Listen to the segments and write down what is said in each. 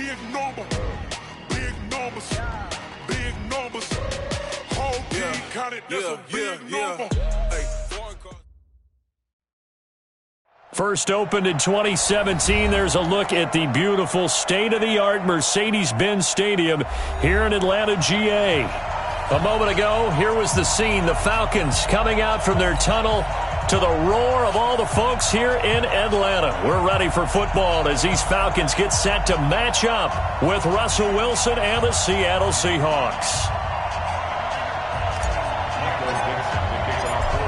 big number, big numbers, big numbers. Whole team counted, that's a big number. First opened in 2017, there's a look at the beautiful state-of-the-art Mercedes-Benz Stadium here in Atlanta, GA. A moment ago, here was the scene. The Falcons coming out from their tunnel to the roar of all the folks here in Atlanta. We're ready for football as these Falcons get set to match up with Russell Wilson and the Seattle Seahawks.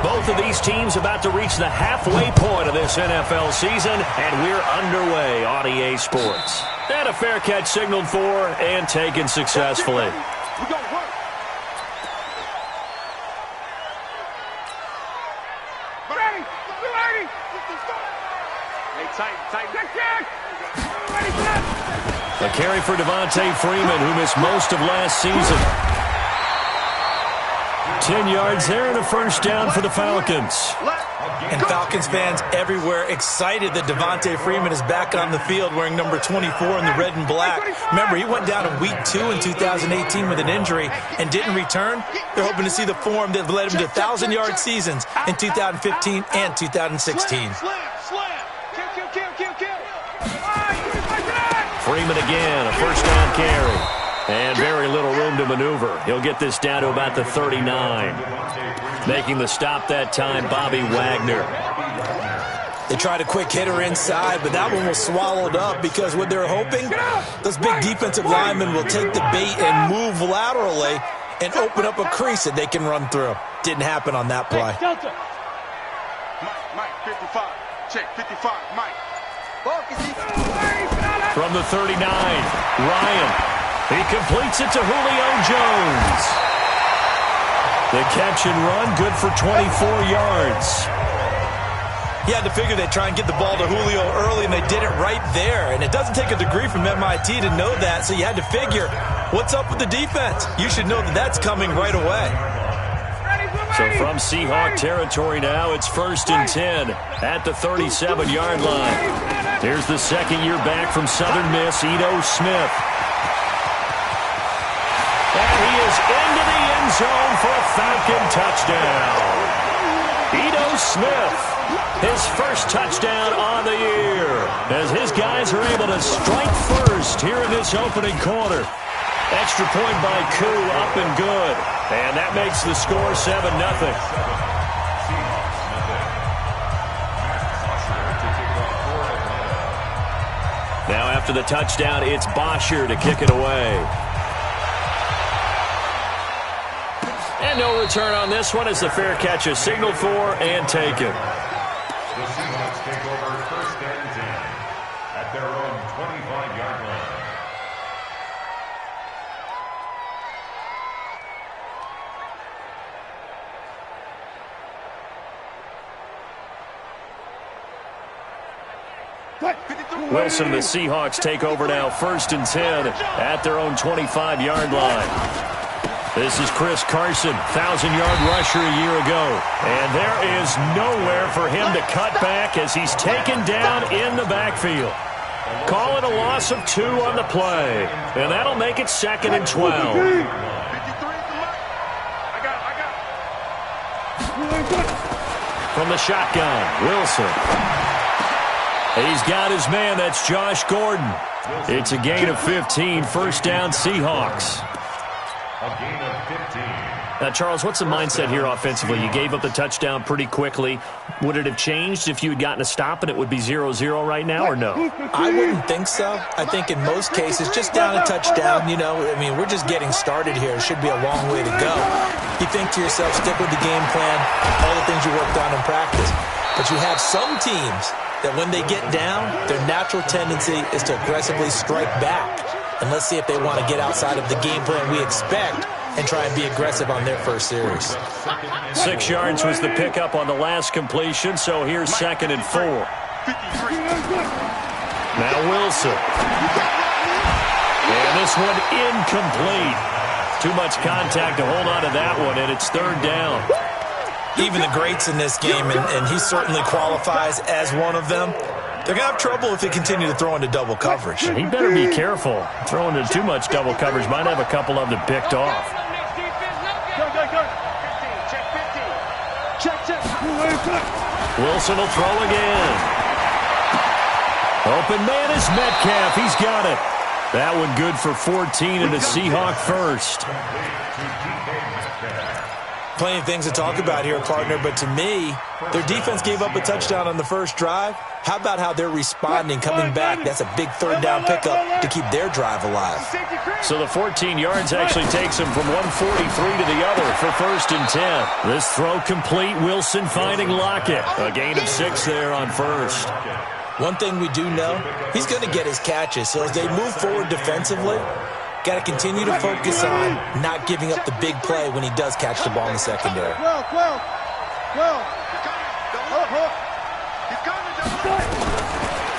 Both of these teams about to reach the halfway point of this NFL season, and we're underway on EA Sports. And a fair catch signaled for and taken successfully. A carry for Devontae Freeman, who missed most of last season. 10 yards there and a first down for the Falcons. And Falcons fans everywhere excited that Devontae Freeman is back on the field wearing number 24 in the red and black. Remember, he went down in week 2 in 2018 with an injury and didn't return. They're hoping to see the form that led him to 1,000-yard seasons in 2015 and 2016. Freeman again, a first down carry. And very little room to maneuver. He'll get this down to about the 39. Making the stop that time, Bobby Wagner. They tried a quick hitter inside, but that one was swallowed up because what they're hoping, those big defensive linemen will take the bait and move laterally and open up a crease that they can run through. Didn't happen on that play. Mike, 55. Check, 55, Mike. From the 39, Ryan. He completes it to Julio Jones. The catch and run, good for 24 yards. He had to figure they'd try and get the ball to Julio early, and they did it right there. And it doesn't take a degree from MIT to know that, so you had to figure, what's up with the defense? You should know that that's coming right away. So from Seahawk territory now, it's 1st and 10 at the 37-yard line. Here's the second year back from Southern Miss, Ito Smith. And he is into the end zone for a Falcon touchdown. Ito Smith, his first touchdown on the year, as his guys are able to strike first here in this opening quarter. Extra point by Koo, up and good. And that makes the score 7-0. Now after the touchdown, it's Bosher to kick it away. And no return on this one as the fair catch is signaled for and taken. The Seahawks take over 1st and 10 at their own 25-yard line. Wilson and the Seahawks take over now 1st and 10 at their own 25-yard line. This is Chris Carson, 1,000-yard rusher a year ago. And there is nowhere for him to cut back as he's taken down in the backfield. Call it a loss of 2 on the play. And that'll make it 2nd and 12. From the shotgun, Wilson. He's got his man, that's Josh Gordon. It's a gain of 15, first down Seahawks. A gain of 15. Now, Charles, what's the mindset here offensively? You gave up the touchdown pretty quickly. Would it have changed if you had gotten a stop and it would be 0-0 right now, or no? I wouldn't think so. I think in most cases, just down a touchdown, we're just getting started here. It should be a long way to go. You think to yourself, stick with the game plan, all the things you worked on in practice. But you have some teams that when they get down, their natural tendency is to aggressively strike back. And let's see if they want to get outside of the game plan we expect and try and be aggressive on their first series. 6 yards was the pickup on the last completion, so here's 2nd and 4. Now Wilson. And this one incomplete. Too much contact to hold on to that one, and it's 3rd down. Even the greats in this game, and he certainly qualifies as one of them, They're going to have trouble if they continue to throw into double coverage. He better be careful. Throwing into too much double coverage might have a couple of them picked off. Wilson will throw again. Open man is Metcalf. He's got it. That one good for 14 and a Seahawk first. Plenty of things to talk about here, partner, but to me, their defense gave up a touchdown on the first drive. How about how they're responding, coming back? That's a big third down pickup to keep their drive alive. So the 14 yards actually takes them from 143 to the other for first and 10. This throw complete. Wilson finding Lockett. A gain of 6 there on first. One thing we do know, he's going to get his catches. So as they move forward defensively, got to continue to focus on not giving up the big play when he does catch the ball in the secondary.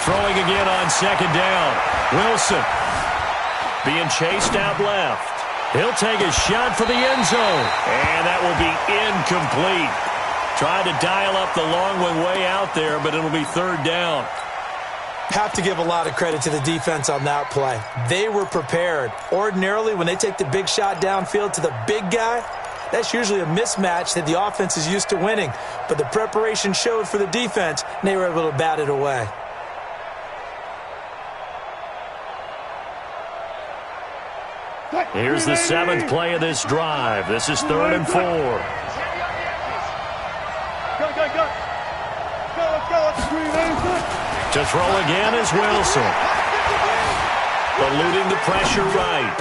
Throwing again on second down. Wilson being chased out left. He'll take a shot for the end zone. And that will be incomplete. Tried to dial up the long one way out there, but it'll be third down. Have to give a lot of credit to the defense on that play. They were prepared. Ordinarily, when they take the big shot downfield to the big guy, that's usually a mismatch that the offense is used to winning. But the preparation showed for the defense, and they were able to bat it away. Here's the 7th play of this drive. This is 3rd and 4. To throw again is Wilson. Eluding the pressure right.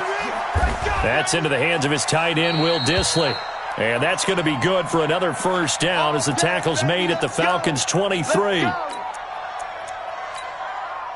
That's into the hands of his tight end, Will Dissly. And that's going to be good for another first down as the tackle's made at the Falcons' 23.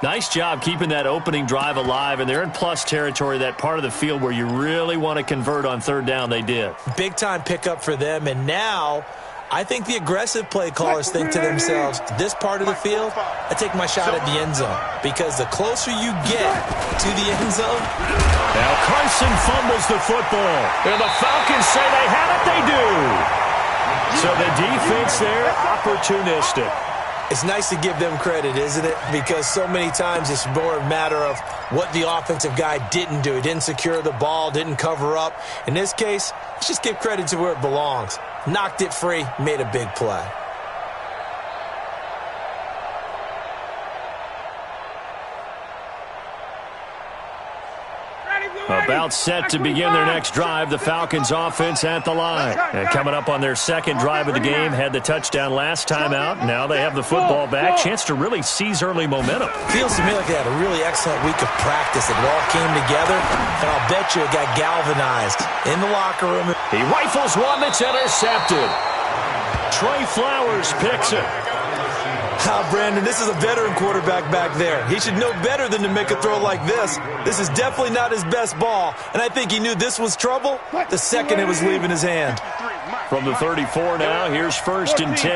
Nice job keeping that opening drive alive, and they're in plus territory, that part of the field where you really want to convert on third down. They did. Big-time pickup for them, and now I think the aggressive play callers think to themselves, this part of the field, I take my shot at the end zone. Because the closer you get to the end zone. Now Carson fumbles the football. And the Falcons say they have it. They do. So the defense there, opportunistic. It's nice to give them credit, isn't it? Because so many times it's more a matter of what the offensive guy didn't do. He didn't secure the ball, didn't cover up. In this case, let's just give credit to where it belongs. Knocked it free, made a big play. About set to begin their next drive, the Falcons offense at the line. And coming up on their second drive of the game, had the touchdown last time out. Now they have the football back. Chance to really seize early momentum. Feels to me like they had a really excellent week of practice. It all came together, and I'll bet you it got galvanized in the locker room. He rifles one that's intercepted. Trey Flowers picks it. Brandon, this is a veteran quarterback back there. He should know better than to make a throw like this. This is definitely not his best ball, and I think he knew this was trouble the second it was leaving his hand. From the 34 now, here's first and 10.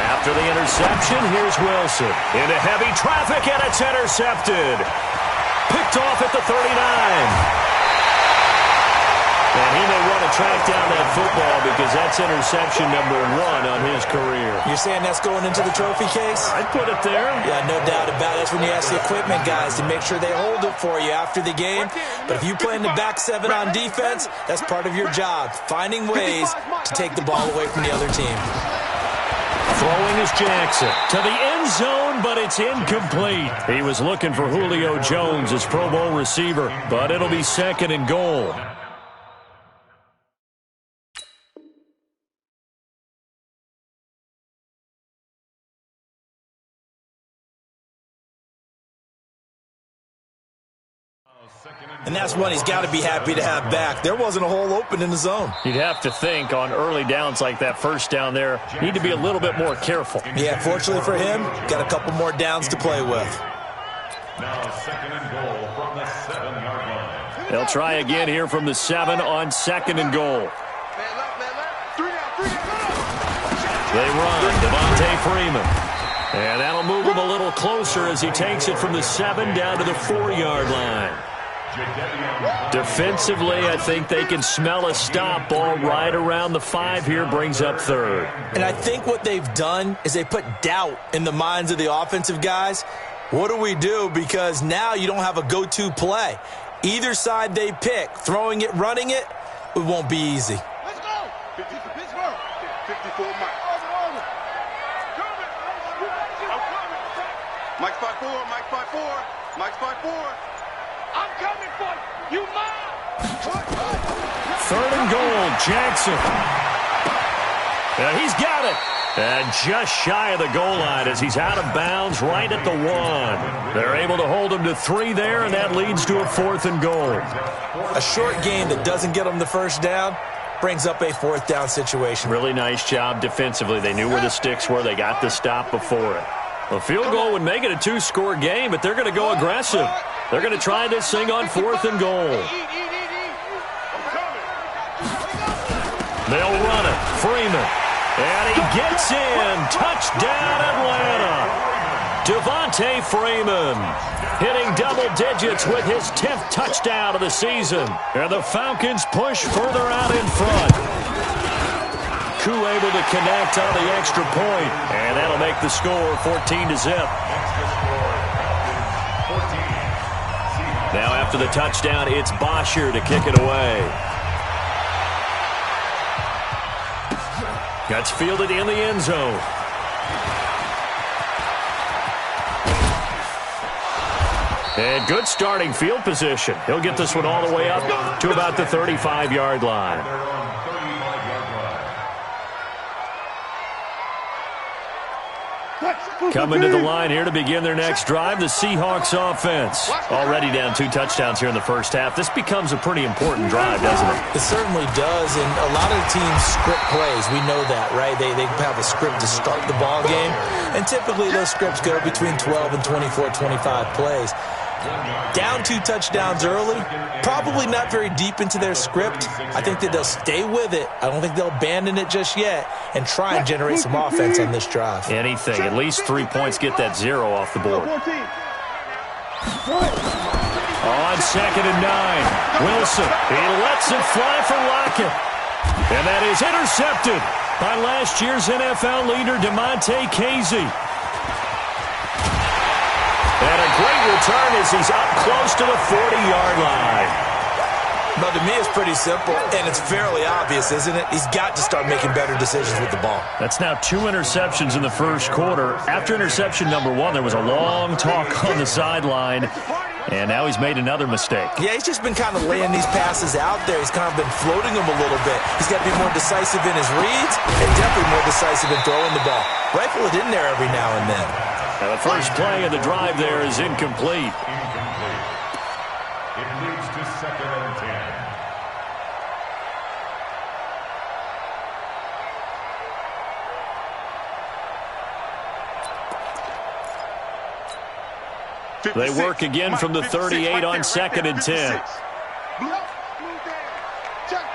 After the interception, here's Wilson. Into heavy traffic, and it's intercepted. Picked off at the 39. And he may want to track down that football because that's interception number 1 on his career. You're saying that's going into the trophy case? I'd put it there. Yeah, no doubt about it. That's when you ask the equipment guys to make sure they hold it for you after the game. But if you play in the back 7 on defense, that's part of your job, finding ways to take the ball away from the other team. Throwing is Jackson to the end zone, but it's incomplete. He was looking for Julio Jones as Pro Bowl receiver, but it'll be 2nd and goal. And that's one he's got to be happy to have back. There wasn't a hole open in the zone. You'd have to think on early downs like that first down there, need to be a little bit more careful. Yeah, fortunately for him, got a couple more downs to play with. Now 2nd and goal from the 7-yard line. They'll try again here from the 7 on 2nd and goal. They run, Devontae Freeman. And that'll move him a little closer as he takes it from the 7 down to the 4-yard line. Defensively, I think they can smell a stop. Ball right around the 5 here, brings up third. And I think what they've done is they put doubt in the minds of the offensive guys. What do we do? Because now you don't have a go-to play. Either side they pick, throwing it, running it, it won't be easy. Let's go. 54 Mike. Mike's 5'4", Mike's 5'4", Mike's 5'4". I'm coming for you. You mine. Third and goal, Jackson. He's got it. And just shy of the goal line as he's out of bounds right at the 1. They're able to hold him to 3 there, and that leads to a 4th and goal. A short game that doesn't get them the first down brings up a 4th down situation. Really nice job defensively. They knew where the sticks were. They got the stop before it. A field goal would make it a 2-score game, but they're going to go aggressive. They're going to try this thing on 4th and goal. They'll run it. Freeman. And he gets in. Touchdown, Atlanta. Devontae Freeman hitting double digits with his 10th touchdown of the season. And the Falcons push further out in front. Koo able to connect on the extra point. And that'll make the score 14-0. Now after the touchdown, it's Bosher to kick it away. That's fielded in the end zone. And good starting field position. He'll get this one all the way up to about the 35-yard line. Coming to the line here to begin their next drive, the Seahawks offense. Already down 2 touchdowns here in the first half. This becomes a pretty important drive, doesn't it? It certainly does, and a lot of the teams script plays. We know that, right? They have a script to start the ball game, and typically those scripts go between 12 and 24, 25 plays. Down 2 touchdowns early, probably not very deep into their script. I think that they'll stay with it. I don't think they'll abandon it just yet and try and generate some offense on this drive. Anything. At least 3 points, get that 0 off the board. On 2nd and 9, Wilson. He lets it fly for Lockett. And that is intercepted by last year's NFL leader, DeMonte Casey. And a great return as he's up close to the 40-yard line. But to me, it's pretty simple, and it's fairly obvious, isn't it? He's got to start making better decisions with the ball. That's now 2 interceptions in the first quarter. After interception number 1, there was a long talk on the sideline, and now he's made another mistake. Yeah, he's just been kind of laying these passes out there. He's kind of been floating them a little bit. He's got to be more decisive in his reads and definitely more decisive in throwing the ball. Rifle it in there every now and then. And the first play of the drive there is incomplete. It leads to 2nd and 10. They work again from the 38 on 2nd and 10. Check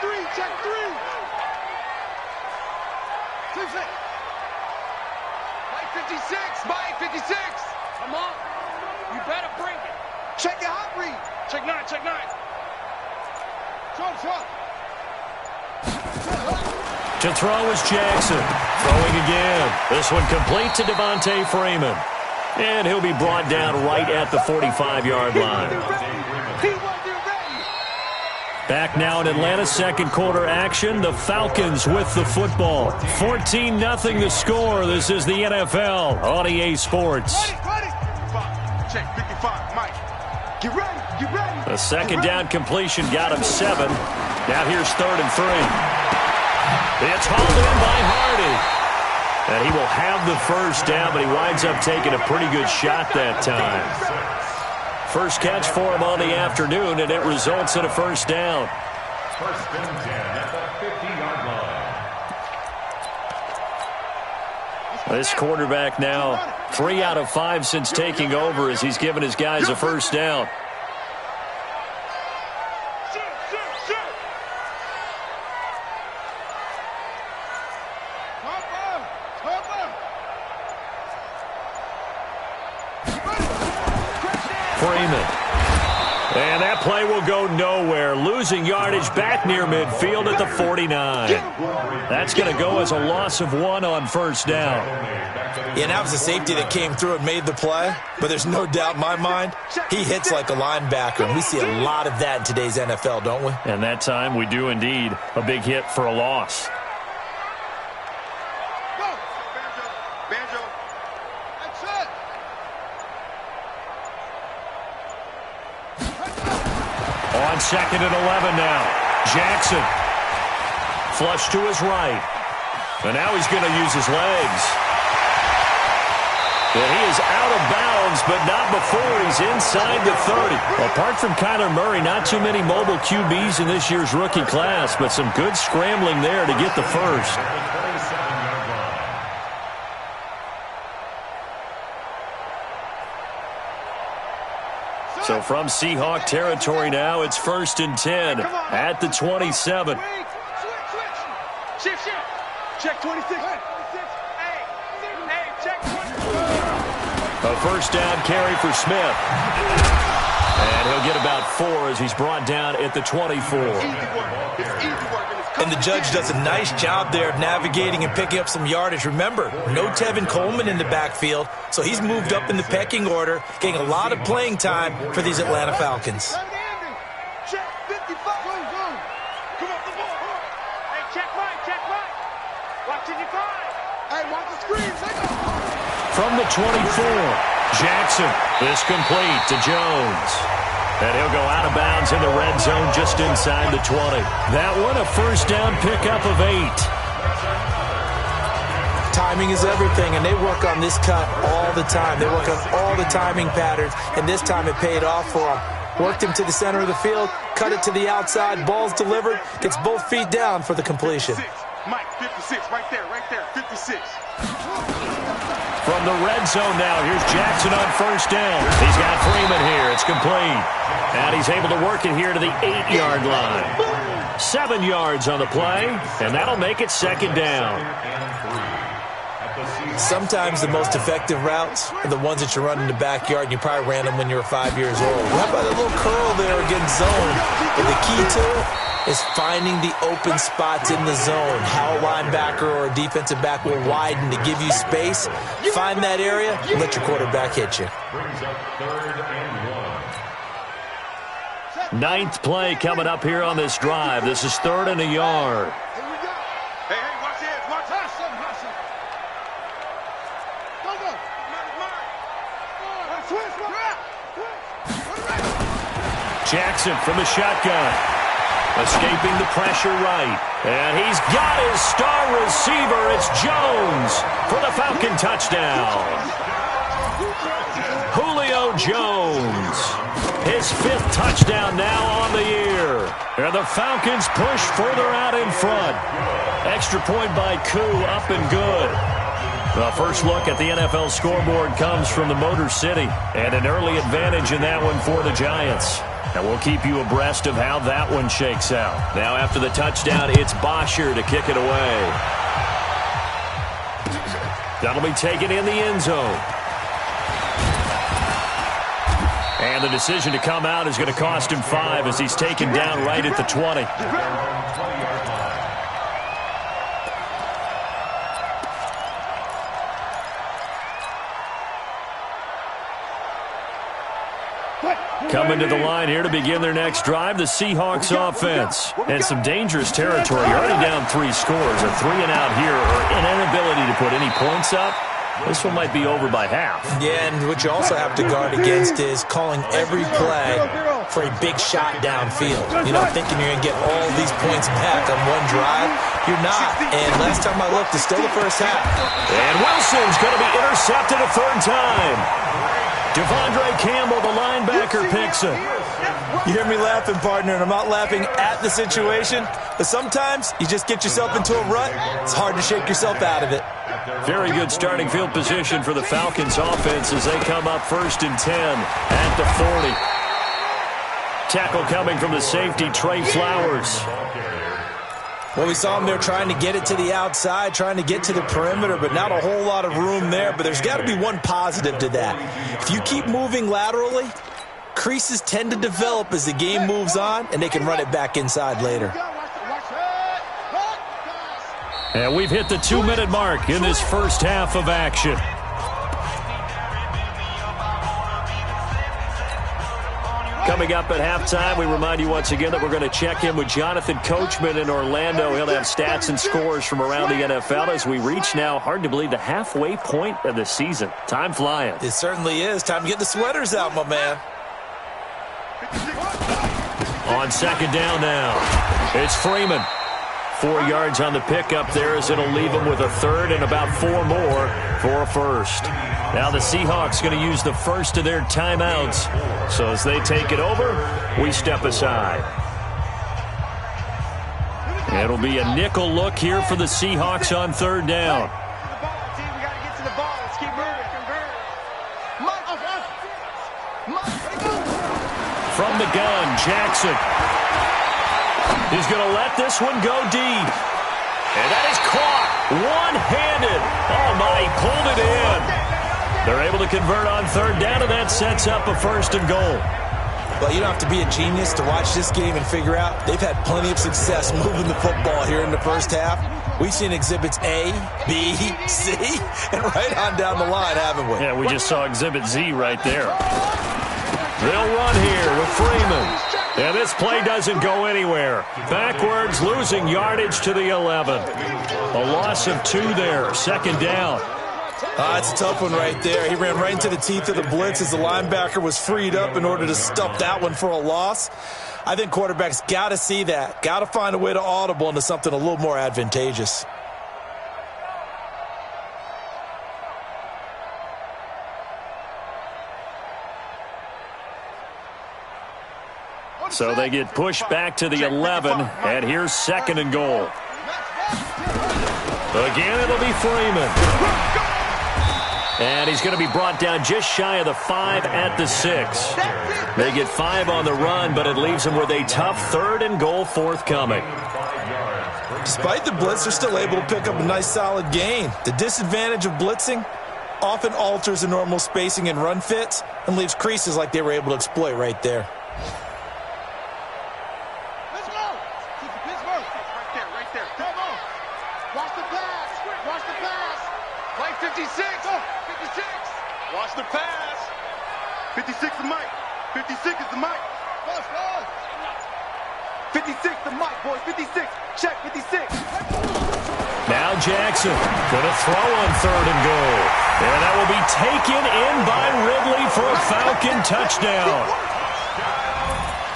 3, check 3. Mike 56, Mike 56. Come on. You better bring it. Check your hot read. Check 9, check 9. To throw is Jackson. Throwing again. This one complete to Devontae Freeman. And he'll be brought down right at the 45-yard line. Back now in Atlanta, second quarter action. The Falcons with the football. 14-0 the score. This is the NFL on EA Sports. Check 55, Mike. Get ready, get ready. A second down completion got him 7. Now here's 3rd and 3. It's hauled in by Hardy. And he will have the first down, but he winds up taking a pretty good shot that time. First catch for him on the afternoon, and it results in a first down. 1st and 10 at the 50-yard line. This quarterback now 3 out of 5 since taking over as he's given his guys a first down. Freeman. And that play will go nowhere, losing yardage back near midfield at the 49. That's going to go as a loss of 1 on first down. Yeah, and that was a safety that came through and made the play, but there's no doubt in my mind, he hits like a linebacker, and we see a lot of that in today's NFL, don't we? And that time we do indeed. A big hit for a loss. On 2nd and 11 now. Jackson. Flush to his right. And now he's going to use his legs. And he is out of bounds, but not before he's inside the 30. Apart from Kyler Murray, not too many mobile QBs in this year's rookie class, but some good scrambling there to get the first. So from Seahawk territory now, it's 1st and 10 at the 27. Shift. Check 26. Hey, check 26. A first down carry for Smith. And he'll get about 4 as he's brought down at the 24. And the judge does a nice job there of navigating and picking up some yardage. Remember, no Tevin Coleman in the backfield, so he's moved up in the pecking order, getting a lot of playing time for these Atlanta Falcons. Check 55. Come up the ball. Hey, check right. Watching your guard. Hey, watch the screen. From the 24, Jackson. This complete to Jones. And he'll go out of bounds in the red zone just inside the 20. That one a first down pickup of 8. Timing is everything, and they work on this cut all the time. They work on all the timing patterns, and this time it paid off for them. Worked him to the center of the field, cut it to the outside, ball's delivered, gets both feet down for the completion. Mike, 56, right there, 56. From the red zone now, here's Jackson on first down. He's got Freeman here. It's complete. And he's able to work it here to the 8-yard line. 7 yards on the play, and that'll make it 2nd down. Sometimes the most effective routes are the ones that you run in the backyard, and you probably ran them when you were 5 years old. How about a little curl there against zone? And the key to it is finding the open spots in the zone. How a linebacker or a defensive back will widen to give you space. Find that area and let your quarterback hit you. Brings up 3rd and 1. 9th play coming up here on this drive. This is 3rd and a yard. Hey, watch this. Watch us. Jackson from the shotgun. Escaping the pressure right. And he's got his star receiver. It's Jones for the Falcon touchdown. Julio Jones. His 5th touchdown now on the year. And the Falcons push further out in front. Extra point by Koo, up and good. The first look at the NFL scoreboard comes from the Motor City. And an early advantage in that one for the Giants. And we'll keep you abreast of how that one shakes out. Now after the touchdown, it's Bosher to kick it away. That'll be taken in the end zone. And the decision to come out is going to cost him 5 as he's taken down right at the 20. Coming to the line here to begin their next drive, the Seahawks offense. And some dangerous territory. Already down 3 scores. A 3 and out here, or an inability to put any points up. This one might be over by half. Yeah, and what you also have to guard against is calling every play for a big shot downfield. You know, thinking you're going to get all these points back on one drive. You're not. And last time I looked, it's still the first half. And Wilson's going to be intercepted a 3rd time. Devondre Campbell, the linebacker, picks it. You hear me laughing, partner, and I'm not laughing at the situation, but sometimes you just get yourself into a rut. It's hard to shake yourself out of it. Very good starting field position for the Falcons offense as they come up 1st and 10 at the 40. Tackle coming from the safety, Trey Flowers. Well, we saw him there trying to get it to the outside, trying to get to the perimeter, but not a whole lot of room there. But there's got to be one positive to that. If you keep moving laterally, Creases tend to develop as the game moves on, and they can run it back inside later. And we've hit the 2-minute mark in this first half of action. Coming up at halftime, we remind you once again that we're going to check in with Jonathan Coachman in Orlando. He'll have stats and scores from around the NFL as we reach now, hard to believe, the halfway point of the season. Time flying. It certainly is. Time to get the sweaters out, my man. On second down now, it's Freeman. 4 yards on the pickup there as it'll leave him with a third and about 4 more for a first. Now the Seahawks going to use the first of their timeouts. So as they take it over, we step aside. It'll be a nickel look here for the Seahawks on third down. From the gun, Jackson. He's going to let this one go deep. And that is caught one-handed. Oh, my, he pulled it in. They're able to convert on third down, and that sets up a first and goal. Well, you don't have to be a genius to watch this game and figure out they've had plenty of success moving the football here in the first half. We've seen exhibits A, B, C, and right on down the line, haven't we? Yeah, we just saw exhibit Z right there. They'll run here with Freeman. And this play doesn't go anywhere. Backwards, losing yardage to the 11. A loss of 2 there, second down. It's a tough one right there. He ran right into the teeth of the blitz as the linebacker was freed up in order to stuff that one for a loss. I think quarterbacks got to see that. Got to find a way to audible into something a little more advantageous. So they get pushed back to the 11, and here's second and goal. Again, it'll be Freeman. And he's going to be brought down just shy of the 5 at the 6. They get 5 on the run, but it leaves them with a tough third and goal forthcoming. Despite the blitz, they're still able to pick up a nice solid gain. The disadvantage of blitzing often alters the normal spacing and run fits and leaves creases like they were able to exploit right there. Watch the pass. 56 the mic. 56 is the mic. 56 the mic, boys. 56. Check 56. Now Jackson going to throw on third and goal. And that will be taken in by Ridley for a Falcon touchdown.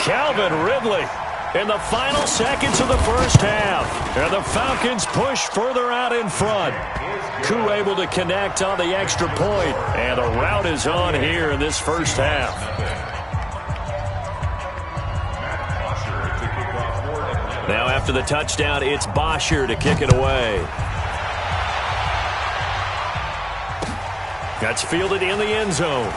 Calvin Ridley in the final seconds of the first half. And the Falcons push further out in front. Koo able to connect on the extra point, and the rout is on here in this first half. Now after the touchdown, it's Bosher to kick it away. That's fielded in the end zone.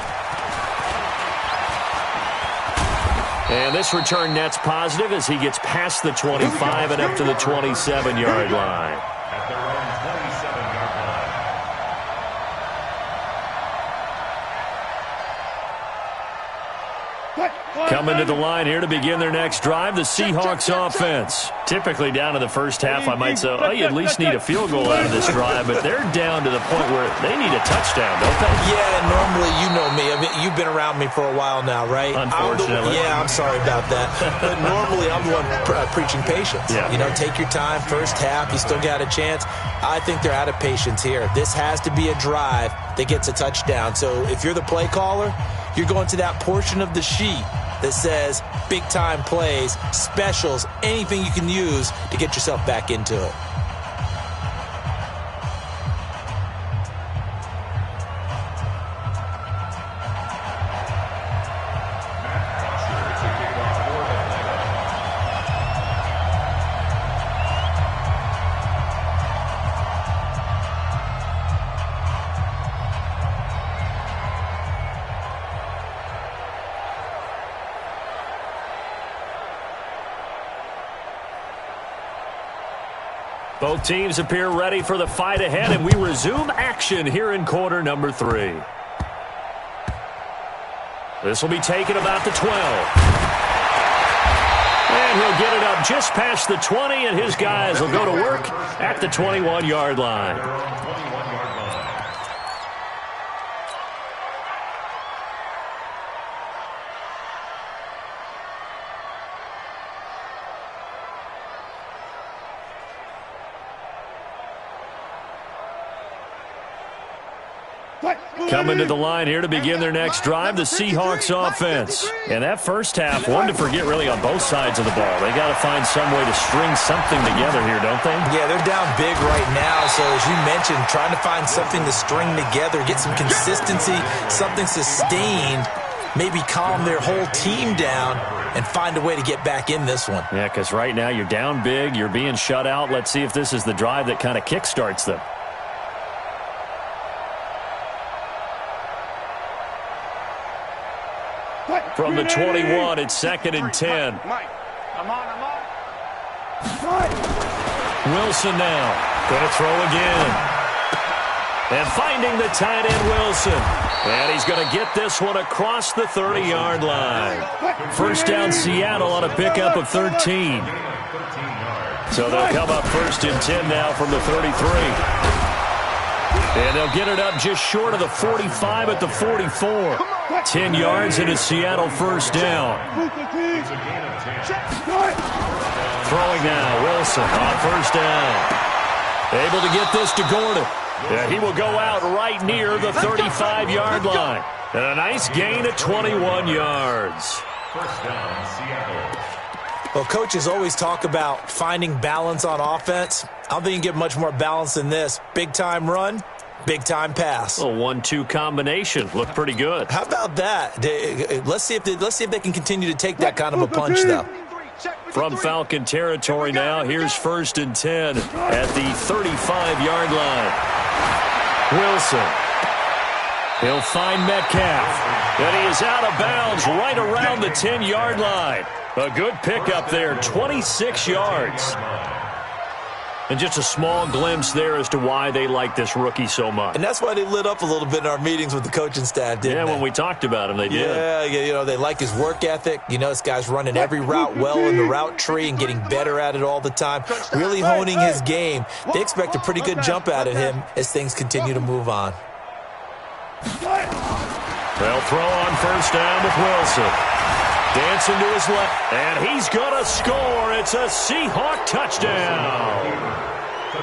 And this return net's positive as he gets past the 25 and up to the 27-yard line. At their own 27-yard line. Coming to the line here to begin their next drive, the Seahawks offense. Typically down in the first half, I might say, oh, you at least need a field goal out of this drive, but they're down to the point where they need a touchdown, don't they? Yeah, normally, you know me. I mean, you've been around me for a while now, right? Unfortunately. I'm sorry about that. But normally, I'm the one preaching patience. Yeah. You know, take your time, first half, you still got a chance. I think they're out of patience here. This has to be a drive that gets a touchdown. So if you're the play caller, you're going to that portion of the sheet that says big-time plays, specials, anything you can use to get yourself back into it. Both teams appear ready for the fight ahead, and we resume action here in quarter number 3. This will be taken about the 12. And he'll get it up just past the 20, and his guys will go to work at the 21-yard line. Coming to the line here to begin their next drive, the Seahawks offense. And that first half, one to forget really on both sides of the ball. They got to find some way to string something together here, don't they? Yeah, they're down big right now. So as you mentioned, trying to find something to string together, get some consistency, something sustained, maybe calm their whole team down and find a way to get back in this one. Yeah, because right now you're down big, you're being shut out. Let's see if this is the drive that kind of kickstarts them. From the 21, it's 2nd and 10. I'm on. Wilson now. Going to throw again. And finding the tight end, Wilson. And he's going to get this one across the 30-yard line. First down, Seattle on a pickup of 13. So they'll come up 1st and 10 now from the 33. And they'll get it up just short of the 45 at the 44. 10 yards and a Seattle first down. Throwing now, Wilson on first down. Able to get this to Gordon. And he will go out right near the 35-yard line. And a nice gain of 21 yards. First down, Seattle. Well, coaches always talk about finding balance on offense. I don't think you can get much more balance than this. Big-time run, big-time pass. A 1-2 combination. Looked pretty good. How about that? Let's see if they can continue to take that kind of a punch, though. From Falcon territory now, here's 1st and 10 at the 35-yard line. Wilson. He'll find Metcalf. And he is out of bounds right around the 10-yard line. A good pickup there, 26 yards. And just a small glimpse there as to why they like this rookie so much. And that's why they lit up a little bit in our meetings with the coaching staff, didn't they? Yeah, when we talked about him, they did. Yeah, you know, they like his work ethic. You know, this guy's running every route well in the route tree and getting better at it all the time, really honing his game. They expect a pretty good jump out of him as things continue to move on. They'll throw on first down with Wilson. Dancing to his left, and he's going to score. It's a Seahawk touchdown.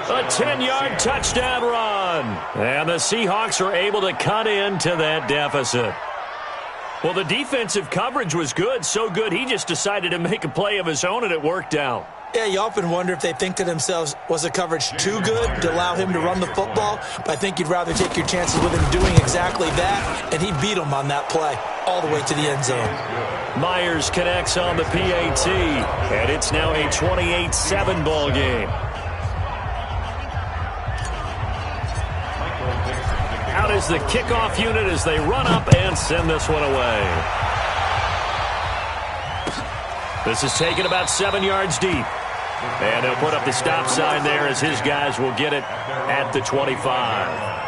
A 10-yard touchdown run. And the Seahawks are able to cut into that deficit. Well, the defensive coverage was good, so good he just decided to make a play of his own, and it worked out. Yeah, you often wonder if they think to themselves, was the coverage too good to allow him to run the football? But I think you'd rather take your chances with him doing exactly that, and he beat him on that play all the way to the end zone. Myers connects on the PAT, and it's now a 28-7 ball game. Out is the kickoff unit as they run up and send this one away. This is taken about 7 yards deep. And they'll put up the stop sign there as his guys will get it at the 25.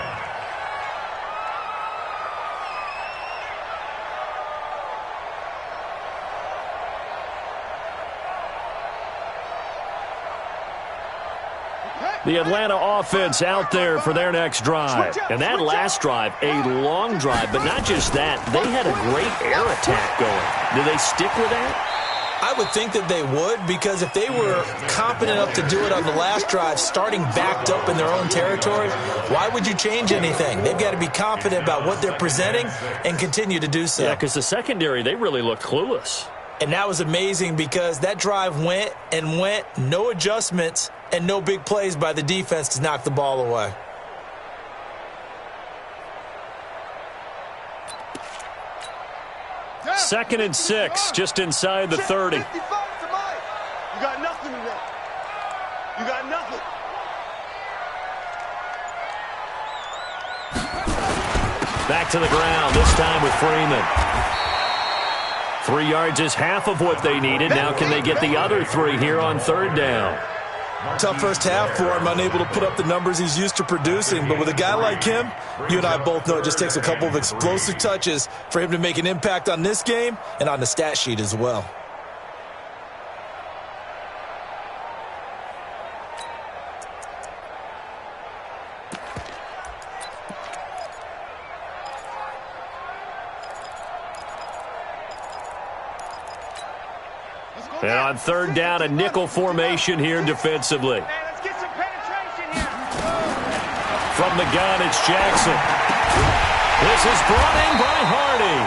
The Atlanta offense out there for their next drive. And that last drive, a long drive, but not just that. They had a great air attack going. Do they stick with that? I would think that they would, because if they were confident enough to do it on the last drive, starting backed up in their own territory, why would you change anything? They've got to be confident about what they're presenting and continue to do so. Yeah, because the secondary, they really looked clueless. And that was amazing because that drive went and went, no adjustments, and no big plays by the defense to knock the ball away. Second and 6, just inside the 30. You got nothing today. You got nothing. Back to the ground, this time with Freeman. 3 yards is half of what they needed. Now can they get the other 3 here on third down? Tough first half for him, unable to put up the numbers he's used to producing. But with a guy like him, you and I both know it just takes a couple of explosive touches for him to make an impact on this game and on the stat sheet as well. And on third down, a nickel formation here defensively. Let's get some penetration here. From the gun, it's Jackson. This is brought in by Hardy.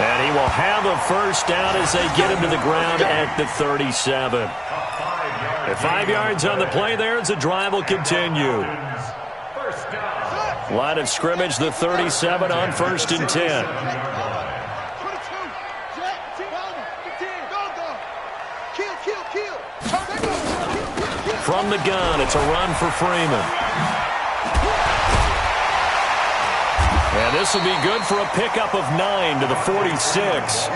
And he will have a first down as they get him to the ground at the 37. At 5 yards on the play there as the drive will continue. Line of scrimmage, the 37 on 1st and 10. From the gun, it's a run for Freeman. And this will be good for a pickup of 9 to the 46.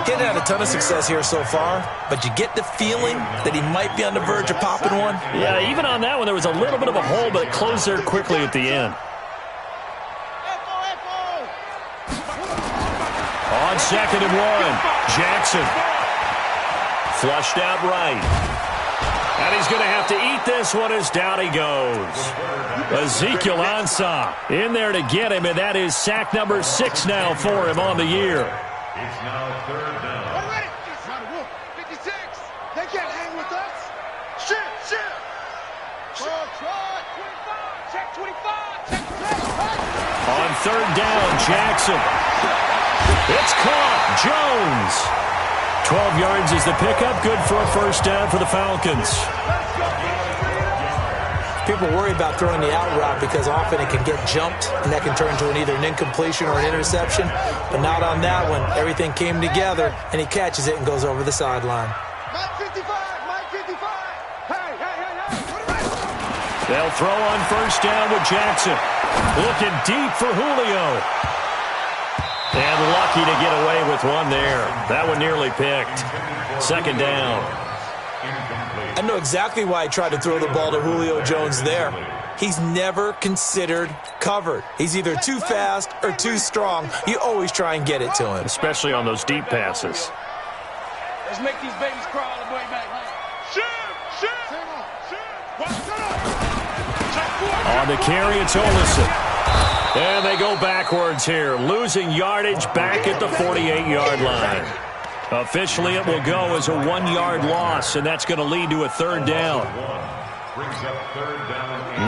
Getting had a ton of success here so far, but you get the feeling that he might be on the verge of popping one. Yeah, even on that one, there was a little bit of a hole, but it closed there quickly at the end. On 2nd and 1, Jackson. Flushed out right. And he's going to have to eat this one as down he goes. Ezekiel Ansah in there to get him, and that is sack number 6 now for him on the year. It's now 3rd down. 56. They can't hang with us. Shit. Try. 25. Check 25. Check. On 3rd down, Jackson. It's caught. Jones. 12 yards is the pickup. Good for a first down for the Falcons. People worry about throwing the out route because often it can get jumped, and that can turn into either an incompletion or an interception. But not on that one. Everything came together, and he catches it and goes over the sideline. Mike 55. Hey. They'll throw on first down with Jackson. Looking deep for Julio. And lucky to get away with one there. That one nearly picked. 2nd down. I know exactly why I tried to throw the ball to Julio Jones there. He's never considered covered. He's either too fast or too strong. You always try and get it to him. Especially on those deep passes. Let's make these babies crawl all the way back. Shoot. On the carry, it's Olsen. And they go backwards here, losing yardage back at the 48-yard line. Officially, it will go as a 1-yard loss, and that's going to lead to a 3rd down.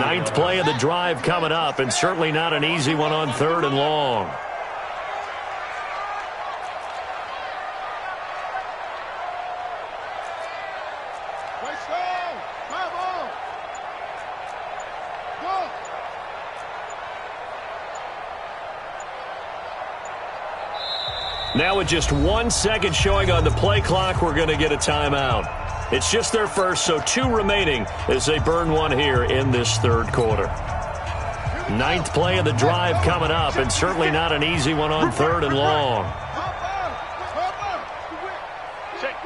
9th play of the drive coming up, and certainly not an easy one on 3rd and long. Now with just 1 second showing on the play clock, we're going to get a timeout. It's just their first, so 2 remaining as they burn one here in this 3rd quarter. 9th play of the drive coming up, and certainly not an easy one on 3rd and long. Check.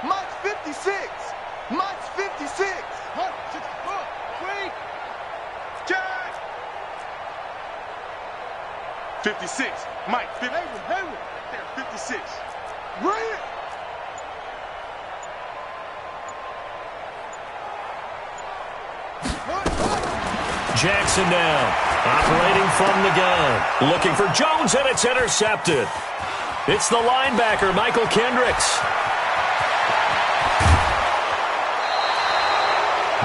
Mike's 56. 56. Mike, 50. Hayward. There, 56. Bring it. Jackson now, operating from the gun. Looking for Jones, and it's intercepted. It's the linebacker, Michael Kendricks.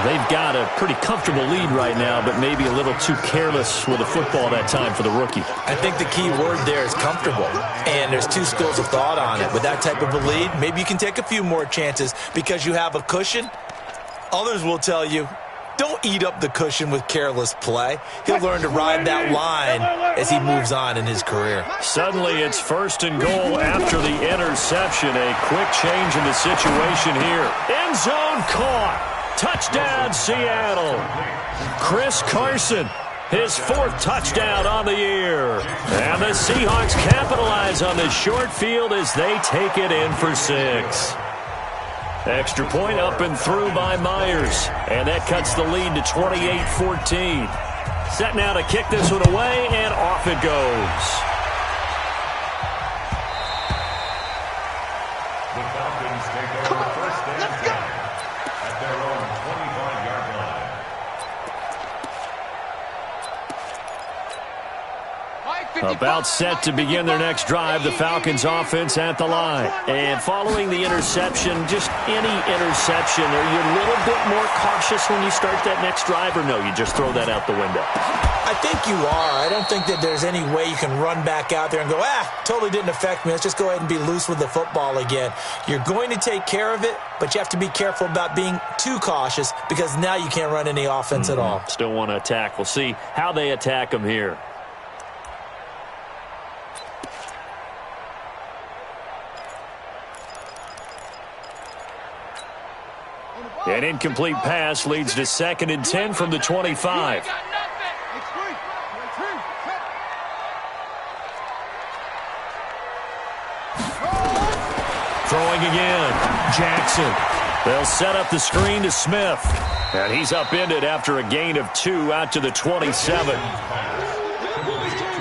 They've got a pretty comfortable lead right now, but maybe a little too careless with the football that time for the rookie. I think the key word there is comfortable, and there's 2 schools of thought on it. With that type of a lead, maybe you can take a few more chances because you have a cushion. Others will tell you, don't eat up the cushion with careless play. He'll learn to ride that line as he moves on in his career. Suddenly, it's 1st and goal after the interception. A quick change in the situation here. End zone caught. Touchdown, Seattle. Chris Carson His 4th touchdown on the year. And the Seahawks capitalize on this short field as they take it in for 6. Extra point up and through by Myers. And that cuts the lead to 28-14. Set now to kick this one away, and off it goes. The Falcons take over first and 10 at their own 25-yard line. About set to begin their next drive, the Falcons offense at the line. And following the interception, just any interception, are you a little bit more cautious when you start that next drive, or no, you just throw that out the window? I think you are. I don't think that there's any way you can run back out there and go, totally didn't affect me. Let's just go ahead and be loose with the football again. You're going to take care of it, but you have to be careful about being too cautious because now you can't run any offense at all. Still want to attack. We'll see how they attack them here. An incomplete pass leads to 2nd and 10 from the 25. Throwing again. Jackson. They'll set up the screen to Smith. And he's upended after a gain of 2 out to the 27.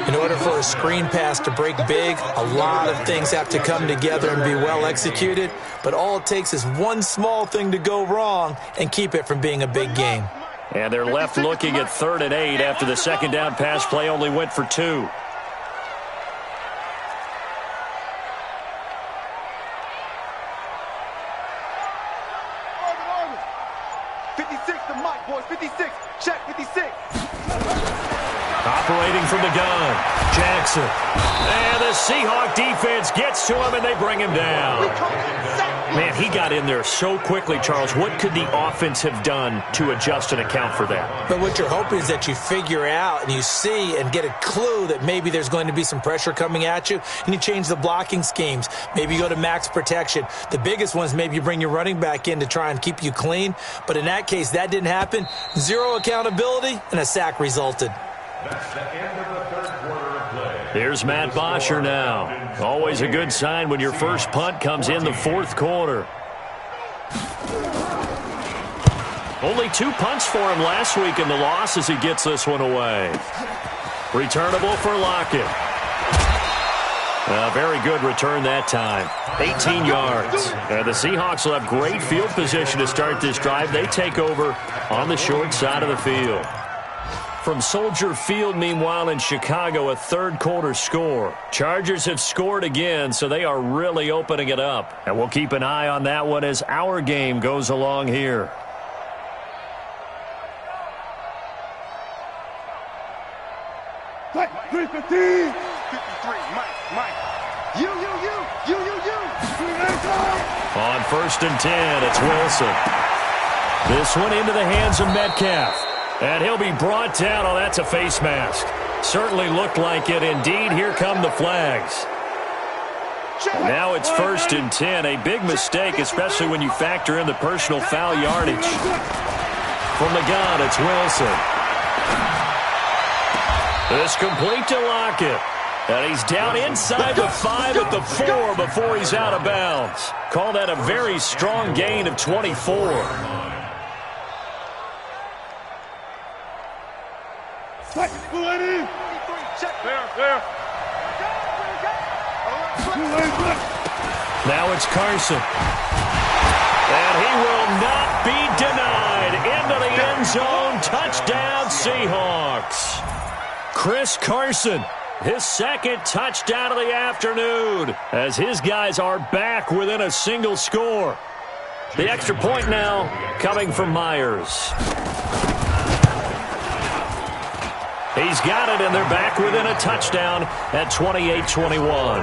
In order for a screen pass to break big, a lot of things have to come together and be well executed. But all it takes is one small thing to go wrong and keep it from being a big gain. And they're left looking at 3rd and 8 after the second down pass play only went for 2. Operating from the gun, Jackson. And the Seahawk defense gets to him, and they bring him down. Man, he got in there so quickly, Charles. What could the offense have done to adjust and account for that? But what you're hoping is that you figure out and you see and get a clue that maybe there's going to be some pressure coming at you, and you change the blocking schemes. Maybe you go to max protection. The biggest one is maybe you bring your running back in to try and keep you clean. But in that case, that didn't happen. 0 accountability, and a sack resulted. That's the end of the 3rd quarter of play. Here's Matt Bosher now. Always a good sign when your first punt comes in the 4th quarter. Only 2 punts for him last week in the loss as he gets this one away. Returnable for Lockett. A very good return that time. 18 yards. The Seahawks will have great field position to start this drive. They take over on the short side of the field. From Soldier Field, meanwhile, in Chicago, a 3rd quarter score. Chargers have scored again, so they are really opening it up. And we'll keep an eye on that one as our game goes along here. Mike. 53, Mike. You. On 1st and 10, it's Wilson. This one into the hands of Metcalf. And he'll be brought down. Oh, that's a face mask. Certainly looked like it. Indeed, here come the flags. Now it's 1st and 10. A big mistake, especially when you factor in the personal foul yardage. From the gun, it's Wilson. This complete to Lockett. And he's down inside the 5 at the 4 before he's out of bounds. Call that a very strong gain of 24. Now it's Carson. And he will not be denied. Into the end zone. Touchdown, Seahawks. Chris Carson, his 2nd touchdown of the afternoon, as his guys are back within a single score. The extra point now coming from Myers. He's got it, and they're back within a touchdown at 28-21.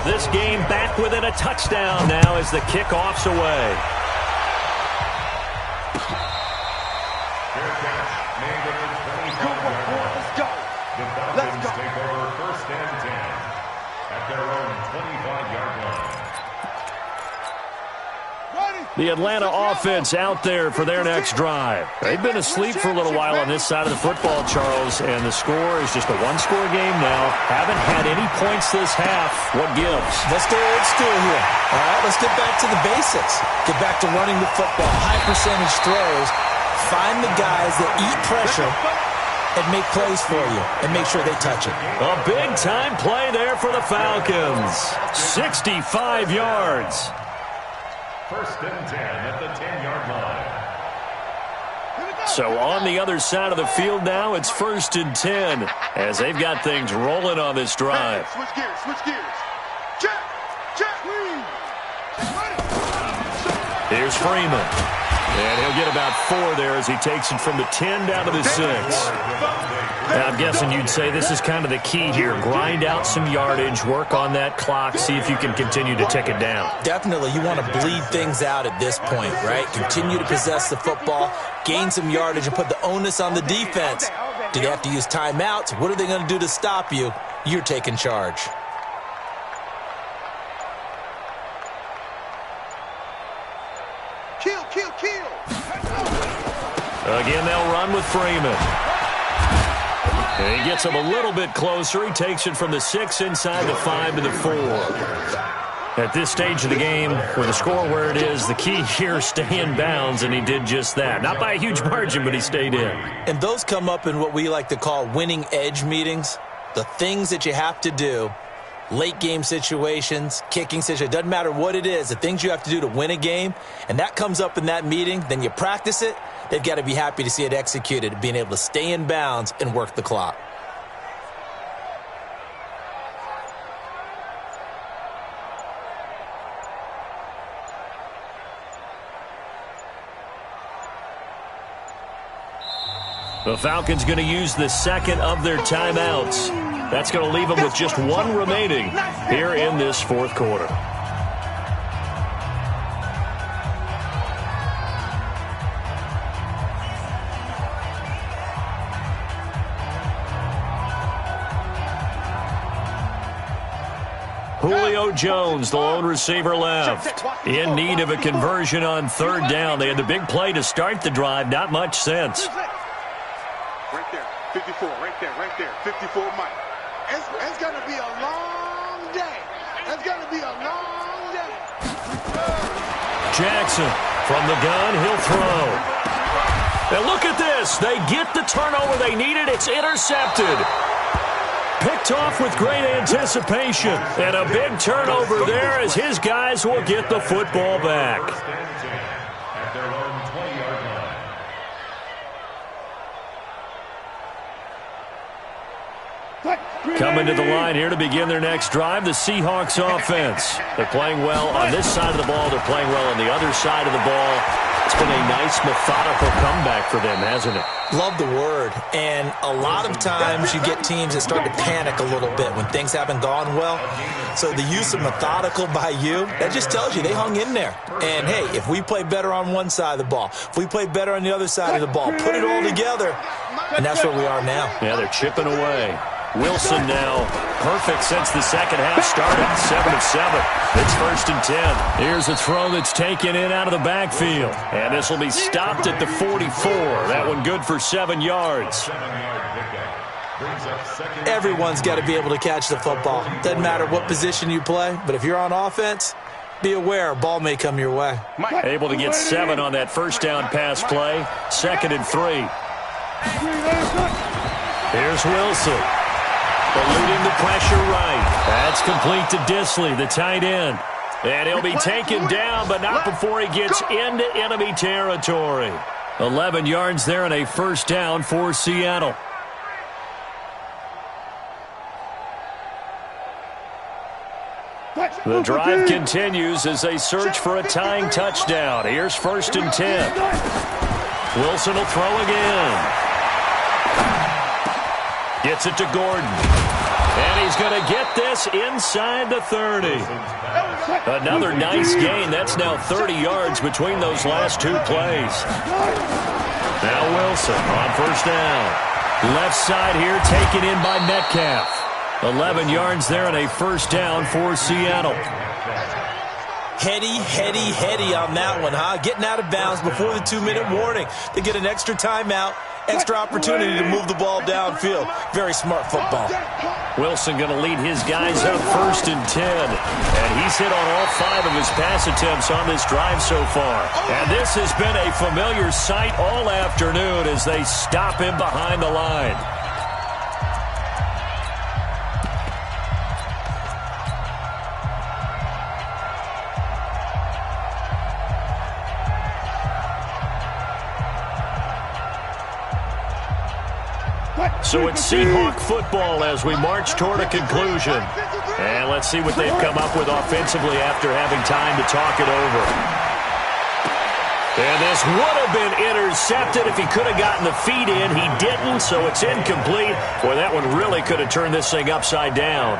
This game back within a touchdown now as the kickoff's away. The Falcons take over 1st and 10 at their own 25-yard line. The Atlanta offense out there for their next drive. They've been asleep for a little while on this side of the football, Charles, and the score is just a one-score game now. Haven't had any points this half. What gives? Let's go old school here. All right, let's get back to the basics. Get back to running the football, high-percentage throws. Find the guys that eat pressure and make plays for you and make sure they touch it. A big-time play there for the Falcons. 65 yards. First and 10 at the 10-yard line. So on the other side of the field now, it's first and 10 as they've got things rolling on this drive. Switch gears, switch gears. Check, check. Here's Freeman. And he'll get about 4 there as he takes it from the 10 down to the 6. Now, I'm guessing you'd say this is kind of the key here. Grind out some yardage, work on that clock, see if you can continue to tick it down. Definitely, you want to bleed things out at this point, right? Continue to possess the football, gain some yardage, and put the onus on the defense. Do they have to use timeouts? What are they going to do to stop you? You're taking charge. Kill, kill, kill. Again, they'll run with Freeman. And he gets him a little bit closer. He takes it from the 6 inside the 5 to the 4. At this stage of the game, with the score where it is, the key here, stay in bounds, and he did just that. Not by a huge margin, but he stayed in. And those come up in what we like to call winning edge meetings. The things that you have to do, late game situations, kicking situations, doesn't matter what it is, the things you have to do to win a game, and that comes up in that meeting, then you practice it. They've got to be happy to see it executed, being able to stay in bounds and work the clock. The Falcons going to use the second of their timeouts. That's going to leave them with just 1 remaining here in this fourth quarter. Julio Jones, the lone receiver left, in need of a conversion on third down. They had the big play to start the drive, not much sense. Right there, 54, right there, 54 Mike. It's going to be a long day. It's going to be a long day. Jackson from the gun, he'll throw. And look at this. They get the turnover they needed. It's intercepted. Picked off with great anticipation. And a big turnover there as his guys will get the football back. At their own 20-yard line. Coming to the line here to begin their next drive, the Seahawks offense. They're playing well on this side of the ball. They're playing well on the other side of the ball. It's been a nice, methodical comeback for them, hasn't it? Love the word. And a lot of times you get teams that start to panic a little bit when things haven't gone well. So the use of methodical by you, that just tells you they hung in there. And, hey, if we play better on one side of the ball, if we play better on the other side of the ball, put it all together, and that's where we are now. Yeah, they're chipping away. Wilson now perfect since the second half started. 7 of 7. It's first and 10. Here's a throw that's taken in out of the backfield. And this will be stopped at the 44. That one good for 7 yards. Everyone's got to be able to catch the football. Doesn't matter what position you play, but if you're on offense, be aware a ball may come your way. Able to get 7 on that first down pass play. 2nd and 3. Here's Wilson. Eluding the pressure right. That's complete to Disley, the tight end. And he'll be taken down, but not before he gets into enemy territory. 11 yards there and a first down for Seattle. The drive continues as they search for a tying touchdown. Here's first and 10. Wilson will throw again. Gets it to Gordon. And he's going to get this inside the 30. Another nice gain. That's now 30 yards between those last 2 plays. Now Wilson on first down. Left side here taken in by Metcalf. 11 yards there and a first down for Seattle. Heady on that one, huh? Getting out of bounds before the 2-minute warning. They get an extra timeout, extra opportunity to move the ball downfield. Very smart football. Wilson going to lead his guys up 1st and 10. And he's hit on all 5 of his pass attempts on this drive so far. And this has been a familiar sight all afternoon as they stop him behind the line. So it's Seahawk football as we march toward a conclusion. And let's see what they've come up with offensively after having time to talk it over. And this would have been intercepted if he could have gotten the feet in. He didn't, so it's incomplete. Boy, that one really could have turned this thing upside down.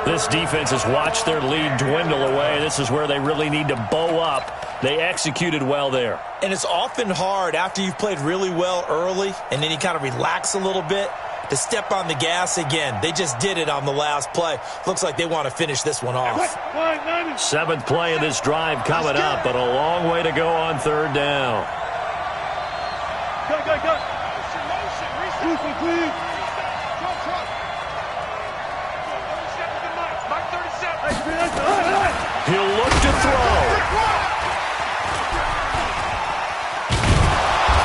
This defense has watched their lead dwindle away. This is where they really need to bow up. They executed well there. And it's often hard after you've played really well early and then you kind of relax a little bit to step on the gas again. They just did it on the last play. Looks like they want to finish this one off. 7th play of this drive coming up, but a long way to go on 3rd down. Go. He'll look to throw.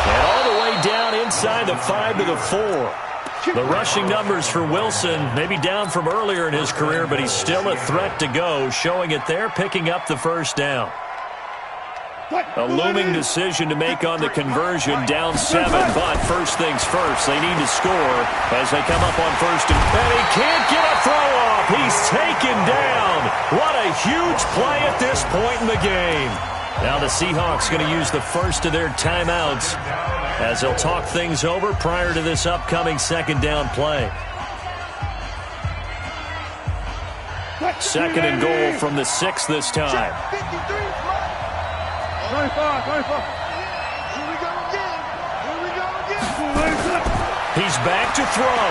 And all the way down inside the 5 to the 4. The rushing numbers for Wilson, maybe down from earlier in his career, but he's still a threat to go, showing it there, picking up the 1st down. A looming decision to make on the conversion, down 7, but first things first, they need to score as they come up on 1st and he can't get a throw off. He's taken down. What a huge play at this point in the game. Now the Seahawks going to use the first of their timeouts as they'll talk things over prior to this upcoming 2nd down play. 2nd and goal from the 6 this time. 25. Here we go again. He's back to throw.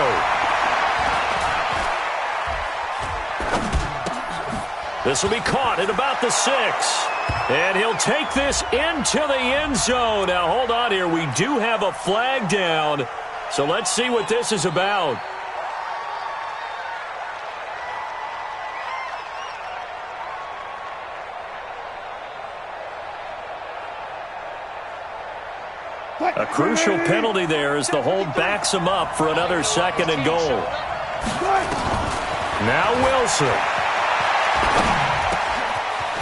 This will be caught at about the 6. And he'll take this into the end zone. Now, hold on here. We do have a flag down. So let's see what this is about. A crucial penalty there as the hold backs him up for another 2nd and goal. Now Wilson.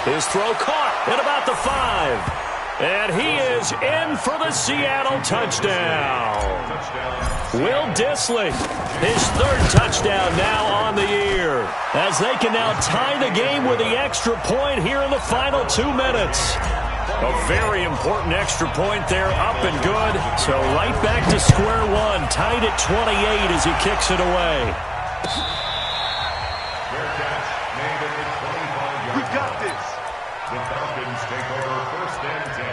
His throw caught at about the 5. And he is in for the Seattle touchdown. Will Dissly, his 3rd touchdown now on the year. As they can now tie the game with the extra point here in the final 2 minutes. A very important extra point there, up and good. So right back to square one, tied at 28 as he kicks it away. Fair catch made at the 25-yard line. We got this. The Falcons take over 1st and 10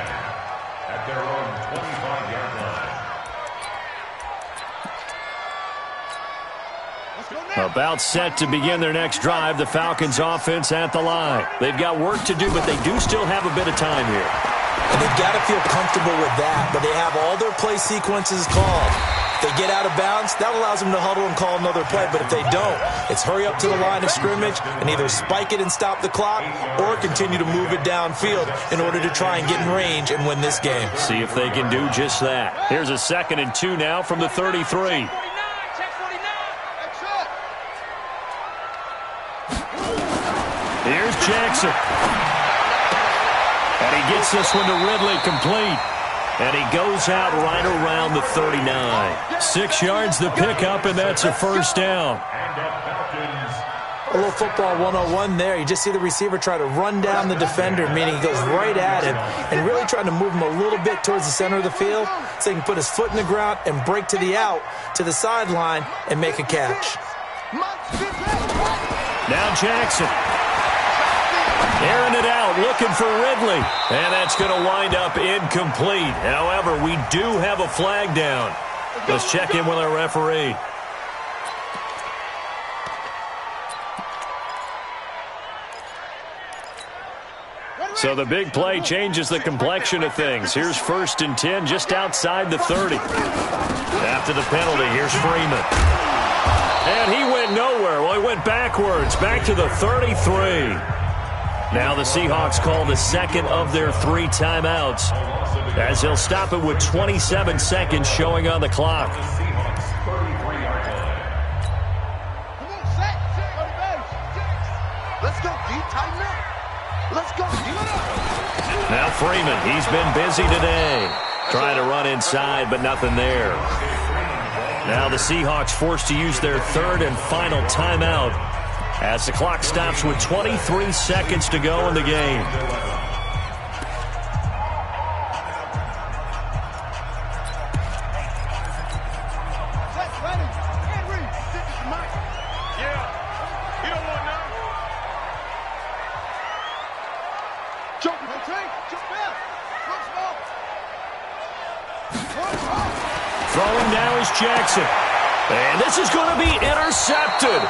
at their own 25-yard line. About set to begin their next drive, the Falcons offense at the line. They've got work to do, but they do still have a bit of time here. And they've got to feel comfortable with that, but they have all their play sequences called. If they get out of bounds, that allows them to huddle and call another play, but if they don't, it's hurry up to the line of scrimmage and either spike it and stop the clock or continue to move it downfield in order to try and get in range and win this game. See if they can do just that. Here's a 2nd and 2 now from the 33. Here's Jackson. And he gets this one to Ridley complete. And he goes out right around the 39. 6 yards to pick up, and that's a 1st down. A little football 101 there. You just see the receiver try to run down the defender, meaning he goes right at him and really trying to move him a little bit towards the center of the field so he can put his foot in the ground and break to the out, to the sideline, and make a catch. Now Jackson. Airing it out, looking for Ridley. And that's going to wind up incomplete. However, we do have a flag down. Let's check in with our referee. So the big play changes the complexion of things. Here's 1st and 10 just outside the 30. After the penalty, here's Freeman. And he went nowhere. Well, he went backwards, back to the 33. Now the Seahawks call the second of their 3 timeouts, as he'll stop it with 27 seconds showing on the clock. Let's go, D. Tighten up. Let's go, D. Now Freeman, he's been busy today. Trying to run inside, but nothing there. Now the Seahawks forced to use their 3rd and final timeout as the clock stops with 23 seconds to go in the game. Throwing now is Jackson. And this is going to be intercepted.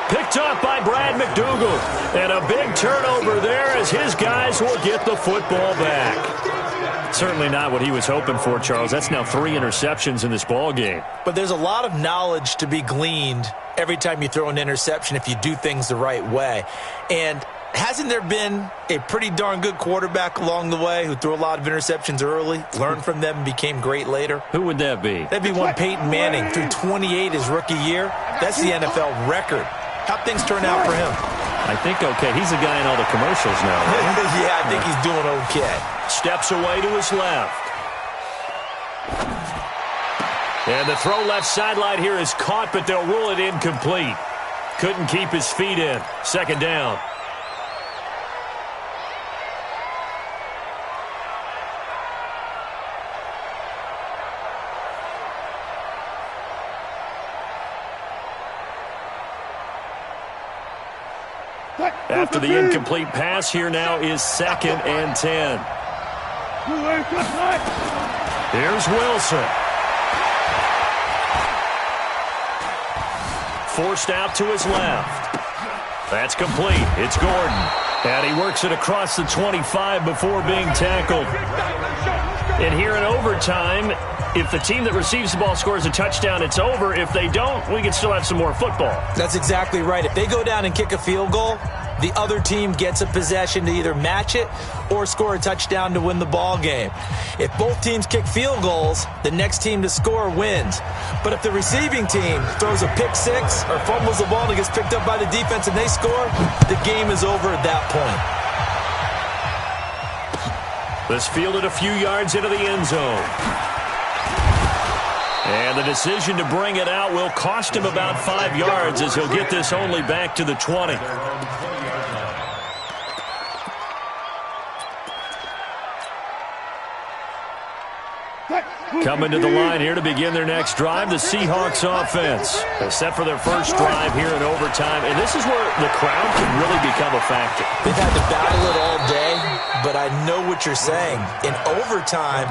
Picked off by Brad McDougal. And a big turnover there as his guys will get the football back. Certainly not what he was hoping for, Charles. That's now 3 interceptions in this ball game. But there's a lot of knowledge to be gleaned every time you throw an interception if you do things the right way. And hasn't there been a pretty darn good quarterback along the way who threw a lot of interceptions early, learned from them, and became great later? Who would that be? That'd be one Peyton Manning, threw 28 his rookie year. That's the NFL record. How'd things turn out for him? I think okay. He's the guy in all the commercials now, right? Yeah, I think he's doing okay. Steps away to his left. And the throw left sideline here is caught, but they'll rule it incomplete. Couldn't keep his feet in. 2nd down. After the incomplete pass, here now is 2nd and 10. Here's Wilson. Forced out to his left. That's complete. It's Gordon. And he works it across the 25 before being tackled. And here in overtime, if the team that receives the ball scores a touchdown, it's over. If they don't, we can still have some more football. That's exactly right. If they go down and kick a field goal, the other team gets a possession to either match it or score a touchdown to win the ball game. If both teams kick field goals, the next team to score wins. But if the receiving team throws a pick six or fumbles the ball and it gets picked up by the defense and they score, the game is over at that point. This fielded a few yards into the end zone. And the decision to bring it out will cost him about 5 yards as he'll get this only back to the 20. Coming to the line here to begin their next drive, the Seahawks offense. They're set for their first drive here in overtime, and this is where the crowd can really become a factor. They've had to battle it all day, but I know what you're saying. In overtime,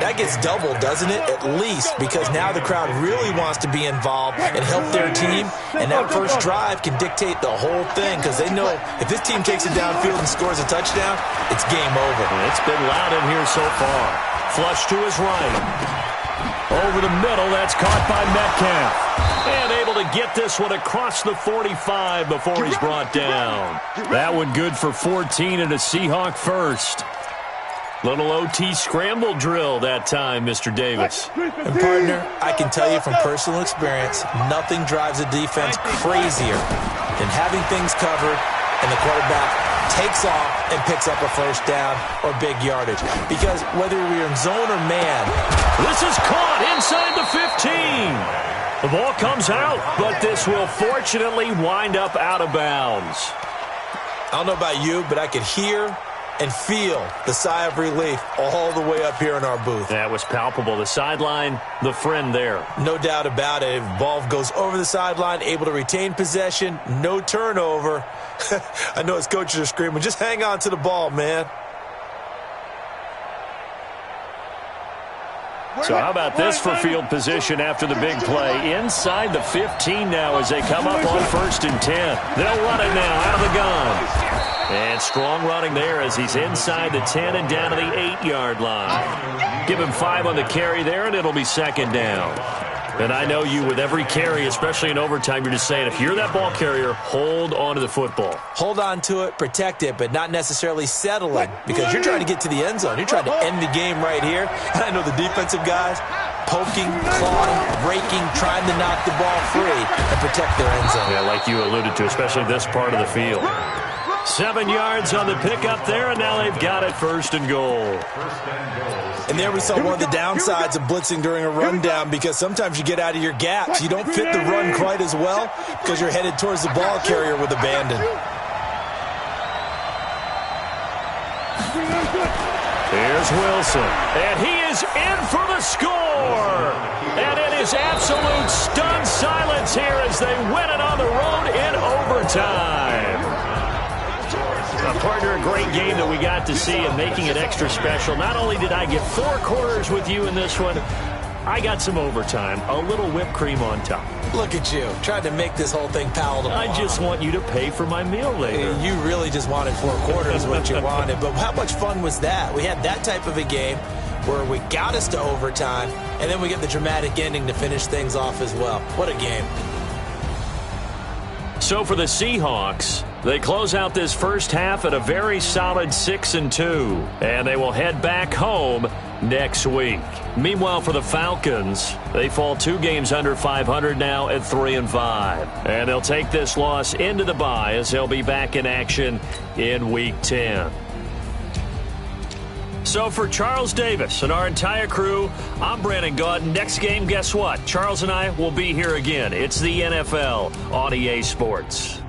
that gets doubled, doesn't it? At least, because now the crowd really wants to be involved and help their team, and that first drive can dictate the whole thing because they know if this team takes it downfield and scores a touchdown, it's game over. It's been loud in here so far. Flush to his right. Over the middle, that's caught by Metcalf. And able to get this one across the 45 before he's brought down. That one good for 14 and a Seahawk first. Little OT scramble drill that time, Mr. Davis. And partner, I can tell you from personal experience, nothing drives a defense crazier than having things covered and the quarterback takes off and picks up a first down or big yardage. Because whether we're in zone or man, this is caught inside the 15. The ball comes out, but this will fortunately wind up out of bounds. I don't know about you, but I could hear and feel the sigh of relief all the way up here in our booth. That was palpable. The sideline, the friend there. No doubt about it. If the ball goes over the sideline, able to retain possession, no turnover. I know his coaches are screaming, just hang on to the ball, man. So how about this for field position after the big play? Inside the 15 now as they come up on 1st and 10. They'll run it now out of the gun. And strong running there as he's inside the 10 and down to the 8-yard line. Give him 5 on the carry there, and it'll be 2nd down. And I know you, with every carry, especially in overtime, you're just saying, if you're that ball carrier, hold on to the football. Hold on to it, protect it, but not necessarily settle it, because you're trying to get to the end zone. You're trying to end the game right here. And I know the defensive guys poking, clawing, raking, trying to knock the ball free and protect their end zone. Yeah, like you alluded to, especially this part of the field. 7 yards on the pickup there, and now they've got it 1st and goal. And there we saw one of the downsides of blitzing during a rundown, because sometimes you get out of your gaps. You don't fit the run quite as well because you're headed towards the ball carrier with abandon. Here's Wilson, and he is in for the score. And it is absolute stunned silence here as they win it on the road in overtime. Partner, a great game that we got to see and making it extra special. Not only did I get 4 quarters with you in this one, I got some overtime, a little whipped cream on top. Look at you, trying to make this whole thing palatable. I just want you to pay for my meal later. You really just wanted 4 quarters what you wanted, but how much fun was that? We had that type of a game where we got us to overtime, and then we get the dramatic ending to finish things off as well. What a game. So for the Seahawks, they close out this first half at a very solid 6-2, and they will head back home next week. Meanwhile, for the Falcons, they fall 2 games under 500 now at 3-5, and they'll take this loss into the bye as they'll be back in action in Week 10. So for Charles Davis and our entire crew, I'm Brandon Gaudin. Next game, guess what? Charles and I will be here again. It's the NFL on EA Sports.